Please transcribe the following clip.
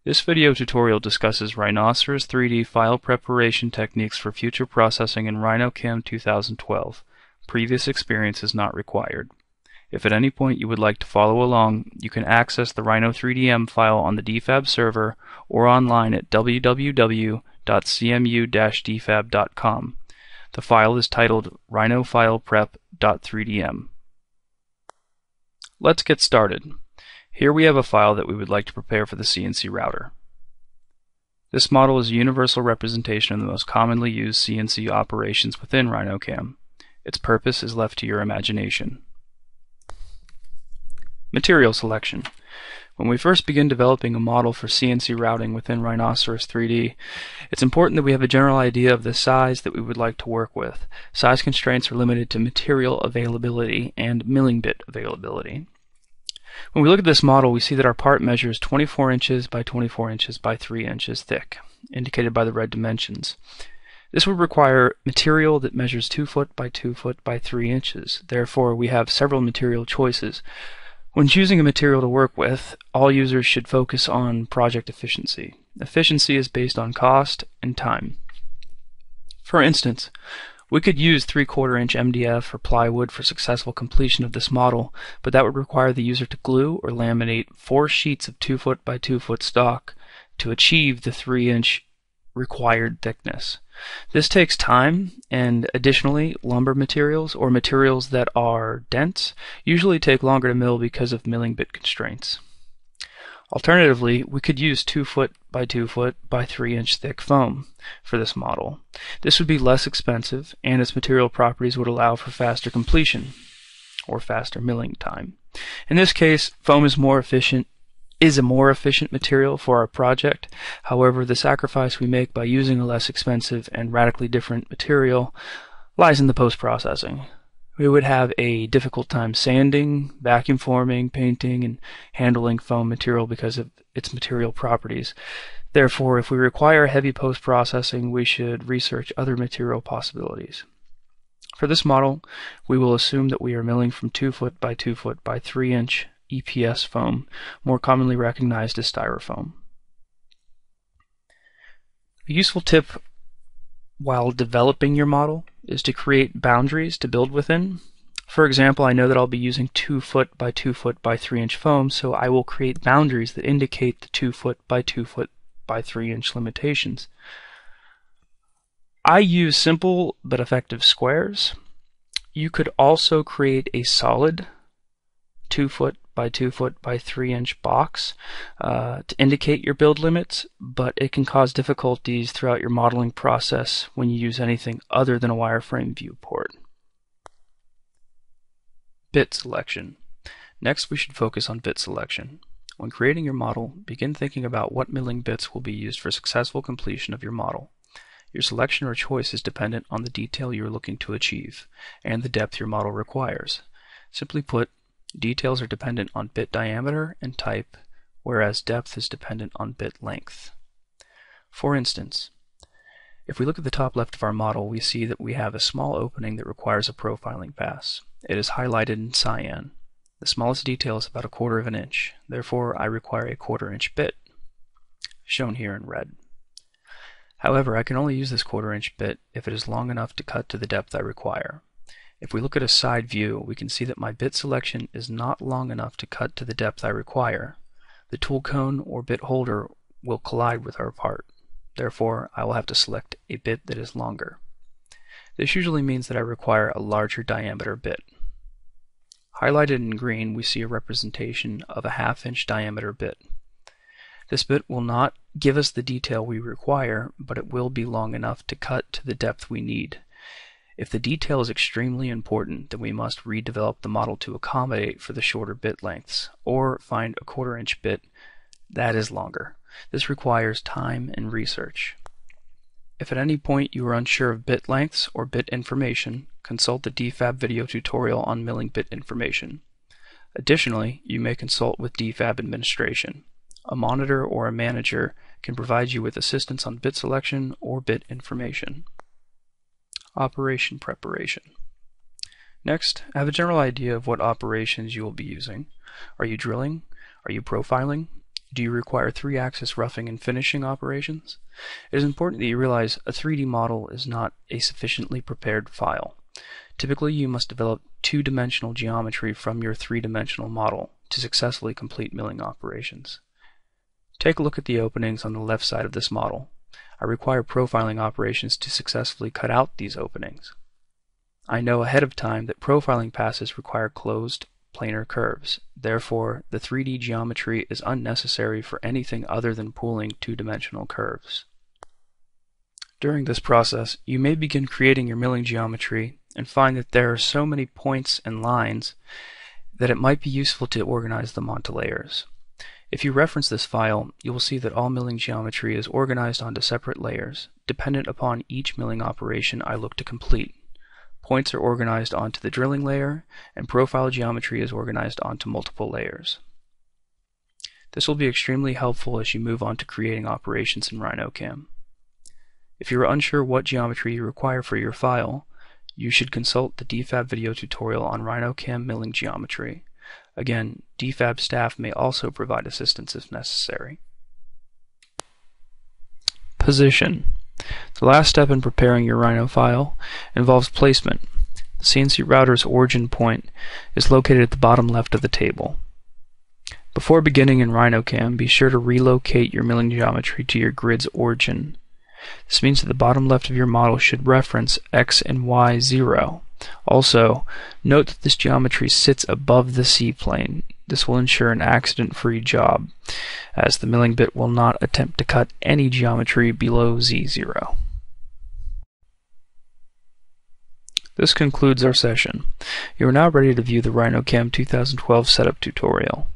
This video tutorial discusses Rhinoceros 3D file preparation techniques for future processing in RHINOcam 2012. Previous experience is not required. If at any point you would like to follow along, you can access the Rhino 3DM file on the DFAB server or online at www.cmu-dfab.com. The file is titled RHINOfilePREP.3dm. Let's get started. Here we have a file that we would like to prepare for the CNC router. This model is a universal representation of the most commonly used CNC operations within RHINOcam. Its purpose is left to your imagination. Material selection. When we first begin developing a model for CNC routing within Rhinoceros 3D, it's important that we have a general idea of the size that we would like to work with. Size constraints are limited to material availability and milling bit availability. When we look at this model, we see that our part measures 24 inches by 24 inches by 3 inches thick, indicated by the red dimensions. This would require material that measures 2 foot by 2 foot by 3 inches. Therefore, we have several material choices. When choosing a material to work with, all users should focus on project efficiency. Efficiency is based on cost and time. For instance, we could use 3/4 inch MDF or plywood for successful completion of this model, but that would require the user to glue or laminate 4 sheets of 2 foot by 2 foot stock to achieve the 3-inch required thickness. This takes time, and additionally, lumber materials or materials that are dense usually take longer to mill because of milling bit constraints. Alternatively, we could use 2 foot by 2 foot by 3 inch thick foam for this model. This would be less expensive, and its material properties would allow for faster completion or faster milling time. In this case, foam is a more efficient material for our project. However, the sacrifice we make by using a less expensive and radically different material lies in the post-processing. We would have a difficult time sanding, vacuum forming, painting, and handling foam material because of its material properties. Therefore, if we require heavy post-processing, we should research other material possibilities. For this model, we will assume that we are milling from 2 foot by 2 foot by 3 inch EPS foam, more commonly recognized as styrofoam. A useful tip while developing your model is to create boundaries to build within. For example, I know that I'll be using 2 foot by 2 foot by 3 inch foam, so I will create boundaries that indicate the 2 foot by 2 foot by 3 inch limitations. I use simple but effective squares. You could also create a solid 2 foot by 2 foot by 3 inch box to indicate your build limits, but it can cause difficulties throughout your modeling process when you use anything other than a wireframe viewport. Bit selection. Next, we should focus on bit selection. When creating your model, begin thinking about what milling bits will be used for successful completion of your model. Your selection or choice is dependent on the detail you are looking to achieve and the depth your model requires. Simply put, details are dependent on bit diameter and type, whereas depth is dependent on bit length. For instance, if we look at the top left of our model, we see that we have a small opening that requires a profiling pass. It is highlighted in cyan. The smallest detail is about 1/4 inch. Therefore, I require a 1/4 inch bit, shown here in red. However, I can only use this 1/4 inch bit if it is long enough to cut to the depth I require. If we look at a side view, we can see that my bit selection is not long enough to cut to the depth I require. The tool cone or bit holder will collide with our part. Therefore, I will have to select a bit that is longer. This usually means that I require a larger diameter bit. Highlighted in green, we see a representation of a 1/2 inch diameter bit. This bit will not give us the detail we require, but it will be long enough to cut to the depth we need. If the detail is extremely important, then we must redevelop the model to accommodate for the shorter bit lengths, or find a 1/4 inch bit that is longer. This requires time and research. If at any point you are unsure of bit lengths or bit information, consult the DFAB video tutorial on milling bit information. Additionally, you may consult with DFAB administration. A monitor or a manager can provide you with assistance on bit selection or bit information. Operation preparation. Next, have a general idea of what operations you will be using. Are you drilling? Are you profiling? Do you require 3-axis roughing and finishing operations? It is important that you realize a 3D model is not a sufficiently prepared file. Typically, you must develop 2-dimensional geometry from your 3-dimensional model to successfully complete milling operations. Take a look at the openings on the left side of this model. I require profiling operations to successfully cut out these openings. I know ahead of time that profiling passes require closed planar curves. Therefore, the 3D geometry is unnecessary for anything other than pooling 2-dimensional curves. During this process, you may begin creating your milling geometry and find that there are so many points and lines that it might be useful to organize them onto layers. If you reference this file, you will see that all milling geometry is organized onto separate layers, dependent upon each milling operation I look to complete. Points are organized onto the drilling layer, and profile geometry is organized onto multiple layers. This will be extremely helpful as you move on to creating operations in RHINOcam. If you are unsure what geometry you require for your file, you should consult the DFAB video tutorial on RHINOcam milling geometry. Again, DFAB staff may also provide assistance if necessary. Position. The last step in preparing your Rhino file involves placement. The CNC router's origin point is located at the bottom left of the table. Before beginning in RHINOcam, be sure to relocate your milling geometry to your grid's origin. This means that the bottom left of your model should reference X and Y 0. Also, note that this geometry sits above the C-plane. This will ensure an accident-free job, as the milling bit will not attempt to cut any geometry below Z0. This concludes our session. You are now ready to view the RHINOcam 2012 setup tutorial.